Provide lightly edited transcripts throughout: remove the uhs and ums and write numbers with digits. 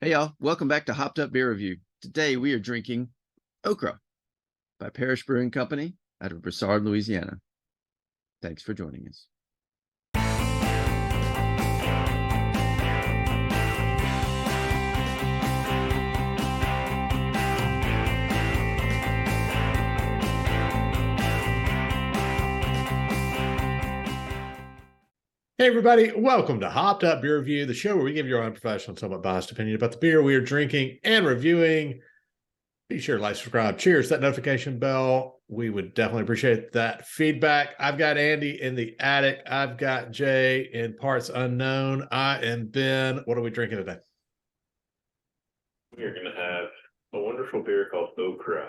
Hey y'all, welcome back to Hopped Up Beer Review. Today we are drinking Okra by Parish Brewing Company out of Broussard, Louisiana. Thanks for joining us. Hey everybody, welcome to Hopped Up Beer Review, the show where we give your unprofessional, somewhat biased opinion about the beer we are drinking and reviewing. Be sure to like, subscribe, cheers, that notification bell. We would definitely appreciate that feedback. I've got Andy in the attic. I've got Jay in parts unknown. I am Ben. What are we drinking today? We're going to have a wonderful beer called Okra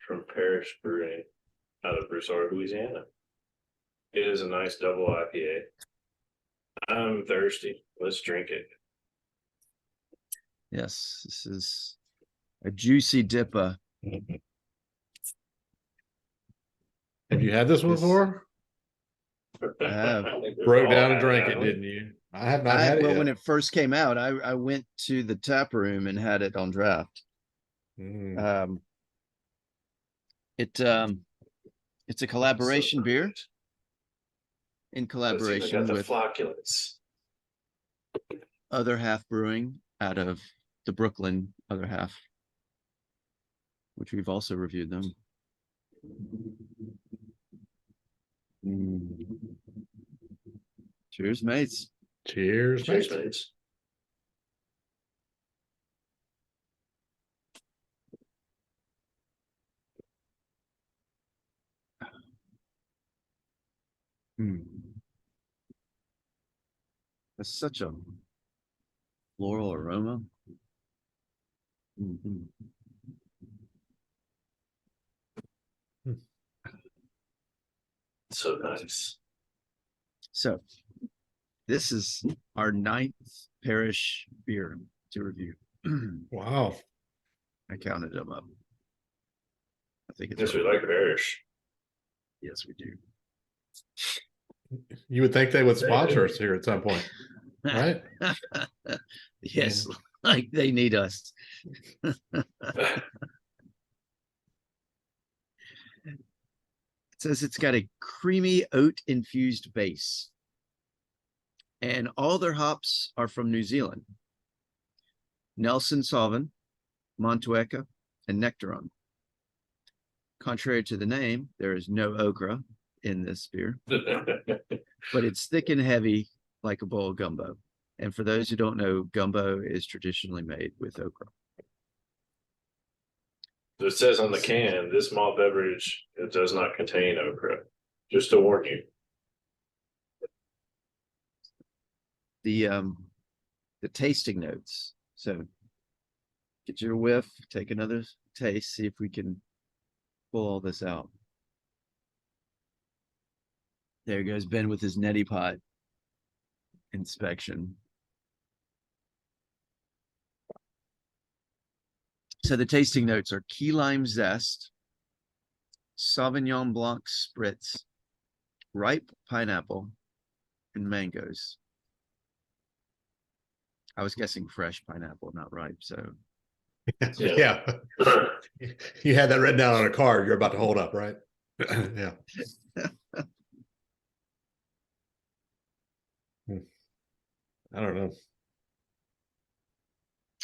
from Parish Brewing out of Broussard, Louisiana. It is a nice double IPA. I'm thirsty. Let's drink it. Yes, this is a juicy dipper. Have you had this one before? I have. Broke down and drank it, didn't you? I have not had it yet. When it first came out, I went to the tap room and had it on draft. It's a collaboration beer in collaboration with flocculence. Other Half Brewing out of the Brooklyn Other Half, which we've also reviewed them. Cheers, mates. Cheers, Cheers, mates. mates. That's such a floral aroma. So nice. So this is our 9th Parish beer to review. Wow. I counted them up. I think it's Yes, we like Parish. Yes, we do. You would think they would sponsor us here at some point, right? Yes, like they need us. It says it's got a creamy oat infused base, and all their hops are from New Zealand: Nelson Sauvin, Montueca, and Nectaron. Contrary to the name, there is no okra in this beer, but it's thick and heavy like a bowl of gumbo. And for those who don't know, gumbo is traditionally made with okra. So it says on the can, this malt beverage, it does not contain okra. Just to warn you. The tasting notes. So get your whiff, take another taste, see if we can pull all this out. There goes Ben with his neti pot inspection. So the tasting notes are key lime zest, Sauvignon Blanc spritz, ripe pineapple, and mangoes. I was guessing fresh pineapple, not ripe. So yeah. You had that written down on a card you're about to hold up, right? Yeah. I don't know.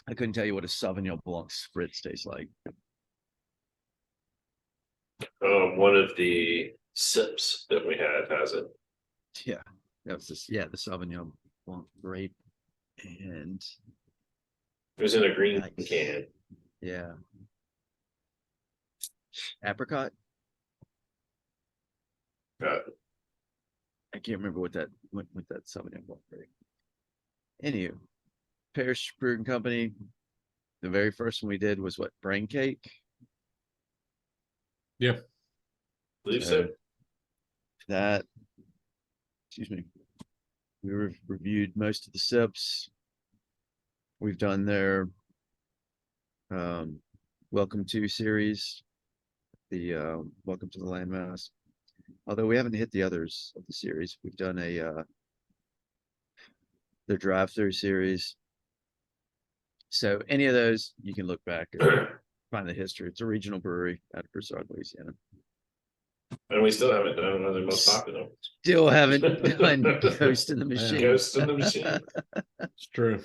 I couldn't tell you what a Sauvignon Blanc spritz tastes like. One of the sips that we had has it. Yeah, that was just, the Sauvignon Blanc grape, and it was in a green can. Yeah, apricot. I can't remember what that went with that Sauvignon Blanc grape. Anywho, Parish Brewing Company. The very first one we did was what, brain cake? Yeah, I believe so. That, excuse me, we reviewed most of the sips. We've done their Welcome to series, the Welcome to the Landmass. Although we haven't hit the others of the series. We've done their drive-through series. So any of those, you can look back and find the history. It's a regional brewery out of Broussard, Louisiana. And we still haven't done one of the most popular ones. Still haven't done Ghost in the Machine. Ghost in the Machine. It's true.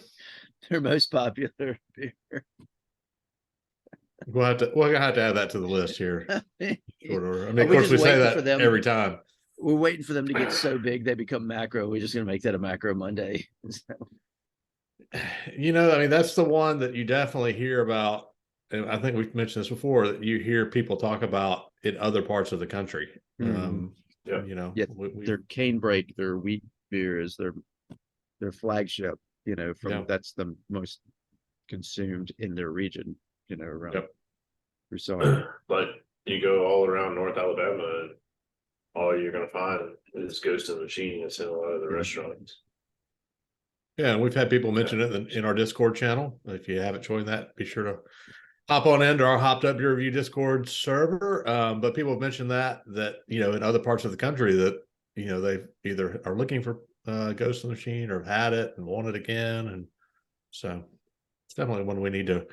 Their most popular beer. We're gonna have to add that to the list here. Short order. I mean, Are of we course, just we say waiting that for them? every time. We're waiting for them to get so big they become macro. We're just gonna make that a macro Monday. You know, I mean, that's the one that you definitely hear about. And I think we've mentioned this before, that you hear people talk about in other parts of the country. Mhm. Yeah. You know, Yeah, their cane break, their wheat beer is their flagship, you know, Yeah. that's the most consumed in their region, you know, around Yep. Broussard. But you go all around North Alabama and all you're gonna find is Ghost in the Machine. It's in a lot of the restaurants. Yeah, and we've had people mention it in our Discord channel. If you haven't joined that, be sure to hop on into our Hopped Up Beer Review Discord server. But people have mentioned that you know, in other parts of the country that, you know, they either are looking for Ghost in the Machine or have had it and want it again. And so it's definitely one we need to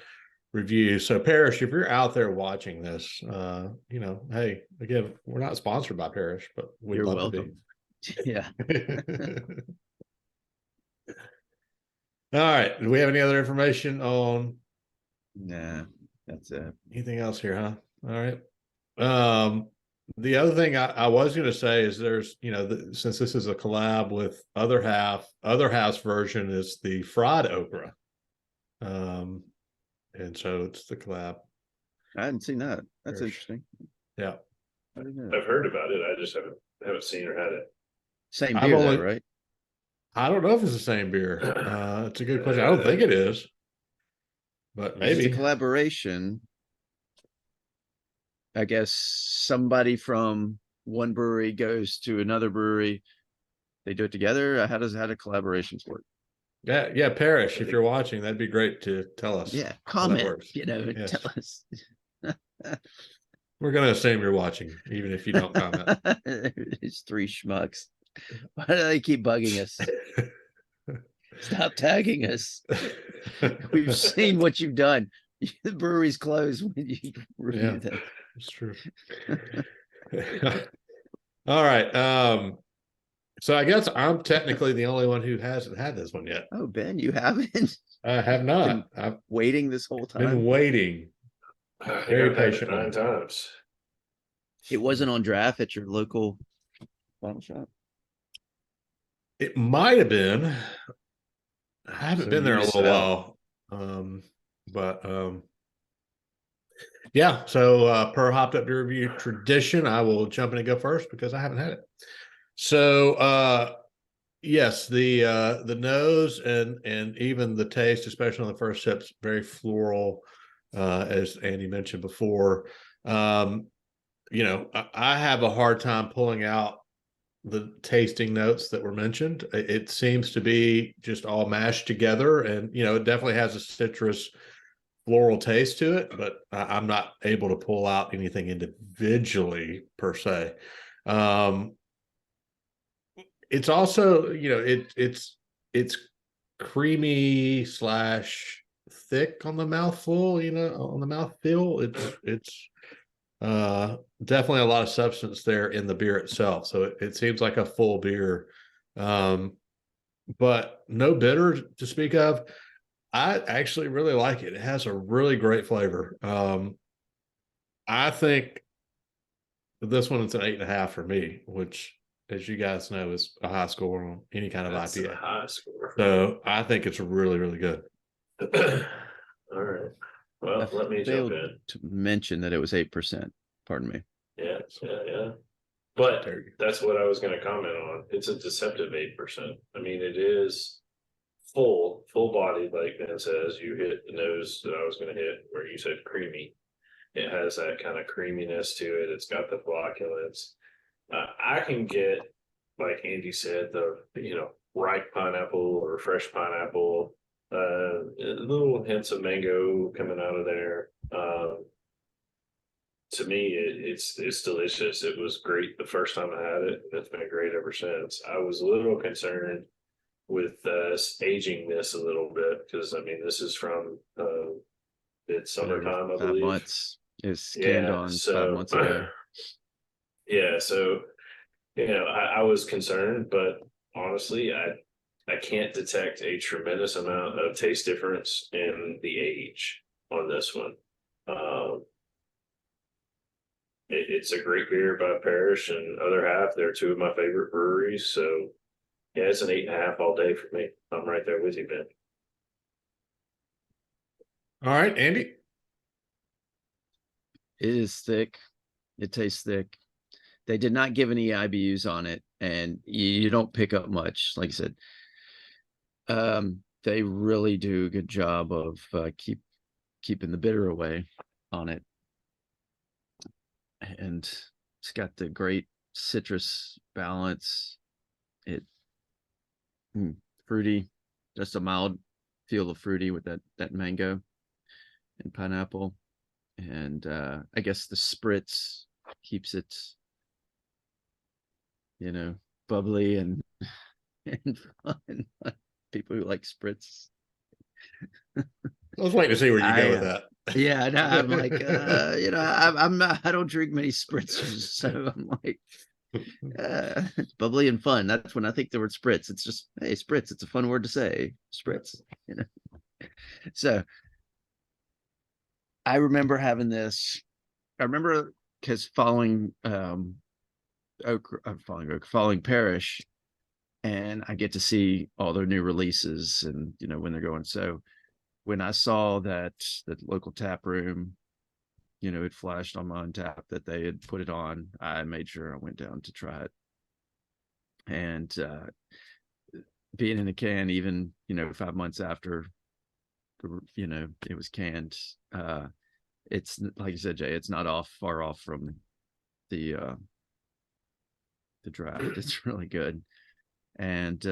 review. So Parish, if you're out there watching this, you know, hey, again, we're not sponsored by Parish, but we'd You're love welcome. Yeah. to be. All right. Do we have any other information on Nah, that's it. anything else here, huh? All right. The other thing I was going to say is there's, you know, since this is a collab with Other Half's version is the fried okra. And so it's the collab. I hadn't seen that. That's There's- interesting. Yeah. I didn't know. I've heard about it. I just haven't seen or had it. Same I've beer, only- though, right? I don't know if it's the same beer. It's a good question. I don't think it is, but It's maybe. a collaboration. I guess somebody from one brewery goes to another brewery. They do it together. How do collaborations work? Yeah, Parish, if you're watching, that'd be great to tell us. Yeah, how that comment, works. you know, Yes. tell us. We're going to assume you're watching, even if you don't comment. It's three schmucks. Why do they keep bugging us? Stop tagging us. We've seen what you've done. The brewery's closed when you review Yeah. them. It's true. All right. So I guess I'm technically the only one who hasn't had this one yet. Oh, Ben, you haven't I have not. I've waiting this whole been time. waiting. I think Very I've had it patiently. 9 times. It wasn't on draft at your local bottle shop. It might have been. I haven't So been there a you little sell. while. But yeah, so per Hopped Up Beer Review tradition, I will jump in and go first because I haven't had it. So yes, the nose and even the taste, especially on the first sips, very floral, as Andy mentioned before. You know, I have a hard time pulling out the tasting notes that were mentioned. It seems to be just all mashed together, and you know, it definitely has a citrus floral taste to it, but I'm not able to pull out anything individually per se. It's also, you know, it's creamy / thick on the mouthful, you know, on the mouthfeel. It's definitely a lot of substance there in the beer itself. So it seems like a full beer. But no bitter to speak of. I actually really like it. It has a really great flavor. I think this one is an 8.5 for me, which, as you guys know, is a high score on any kind of That's IPA. a high score. So I think it's really, really good. All right. Well, let me jump Failed in. to mention that it was 8%. Pardon me. Yeah. But There you go. that's what I was going to comment on. It's a deceptive 8%. I mean, it is full body, like Ben says. You hit the nose that I was going to hit, where you said creamy. It has that kind of creaminess to it. It's got the flocculence. I can get, like Andy said, the ripe pineapple or fresh pineapple. Little hints of mango coming out of there. To me, it's delicious. It was great the first time I had it. It's been great ever since. I was a little concerned with aging this a little bit, because I mean this is from it's summertime, I 5 believe. months. It was canned Yeah, on 5 so months ago. yeah, so I was concerned, but honestly, I can't detect a tremendous amount of taste difference in the age on this one. It's a great beer by Parish, and other half, they're two of my favorite breweries. So yeah, it's an 8.5 all day for me. I'm right there with you, Ben. All right, Andy. It is thick. It tastes thick. They did not give any IBUs on it, and you don't pick up much. Like I said, they really do a good job of keeping the bitter away on it, and it's got the great citrus balance. It fruity, just a mild feel of fruity with that mango and pineapple, and I guess the spritz keeps it, bubbly and and fun. People who like spritz. I was waiting to see where you go with that. Yeah, no, I'm like, I'm not. I don't drink many spritzers, so I'm like, it's bubbly and fun. That's when I think the word spritz. It's just, hey, spritz. It's a fun word to say, spritz. So I remember having this. I remember because following following Parish, and I get to see all their new releases and when they're going. So when I saw that local tap room, it flashed on my Untap that they had put it on, I made sure I went down to try it. And being in a can, even 5 months after it was canned, it's like you said, Jay, it's not far off from the draft. It's really good. And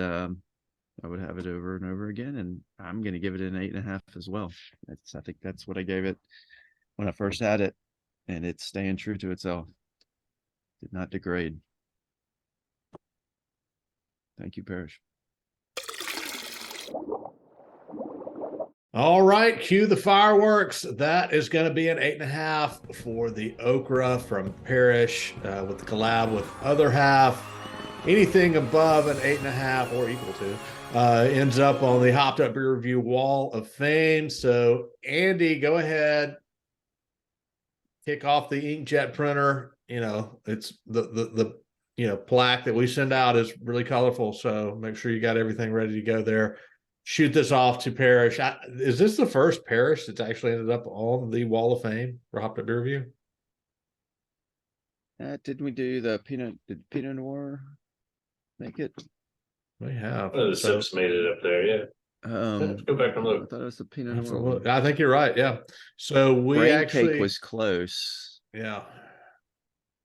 I would have it over and over again, and I'm going to give it an 8.5 as well. I think that's what I gave it when I first had it, and it's staying true to itself. Did not degrade. Thank you, Parish. All right, cue the fireworks. That is going to be an 8.5 for the Okra from Parish with the collab with Other Half. Anything above an 8.5 or equal to ends up on the Hopped Up Beer Review Wall of Fame. So, Andy, go ahead, kick off the inkjet printer. It's the plaque that we send out is really colorful. So make sure you got everything ready to go there. Shoot this off to Parish. Is this the first Parish that's actually ended up on the Wall of Fame for Hopped Up Beer Review? Didn't we do the did Pinot Noir make it? We have. One of the sips made it up there, yeah. Let's go back and look. I thought it was the Pinot Noir. I think you're right. Yeah. So we Brain Cake was close. Yeah.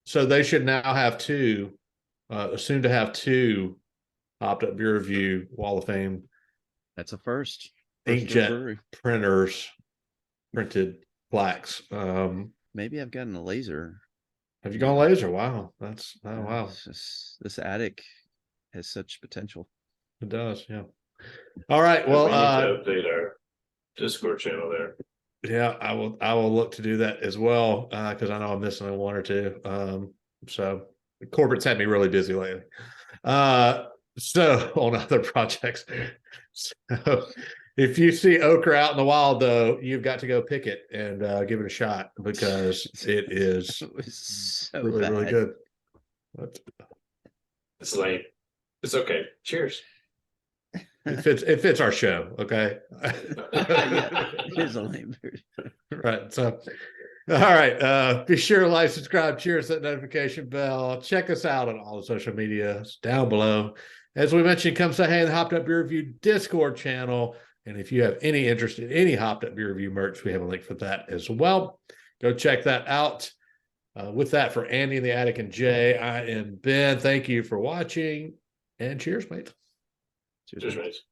So they should now have two, soon to have two Hopped Up Beer Review Wall of Fame. That's a first. Inkjet printers, printed plaques. Maybe I've gotten a laser. Have you gone laser? Wow. Wow. This attic has such potential. It does, yeah. All right. Well, we need to update our Discord channel there. Yeah, I will look to do that as well, because I know I'm missing one or two. So corporate's had me really busy lately. So on other projects. So if you see Okra out in the wild, though, you've got to go pick it and give it a shot, because it is so really, bad. really good. It's late. It's okay. Cheers. It fits our show, okay? It is a lame beer. Right. So all right. Be sure to like, subscribe, cheers, that notification bell. Check us out on all the social media down below. As we mentioned, come say hey in the Hopped Up Beer Review Discord channel. And if you have any interest in any Hopped Up Beer Review merch, we have a link for that as well. Go check that out. With that, for Andy in the Attic and Jay, I am Ben. Thank you for watching, and cheers, mate. Cheers, mates.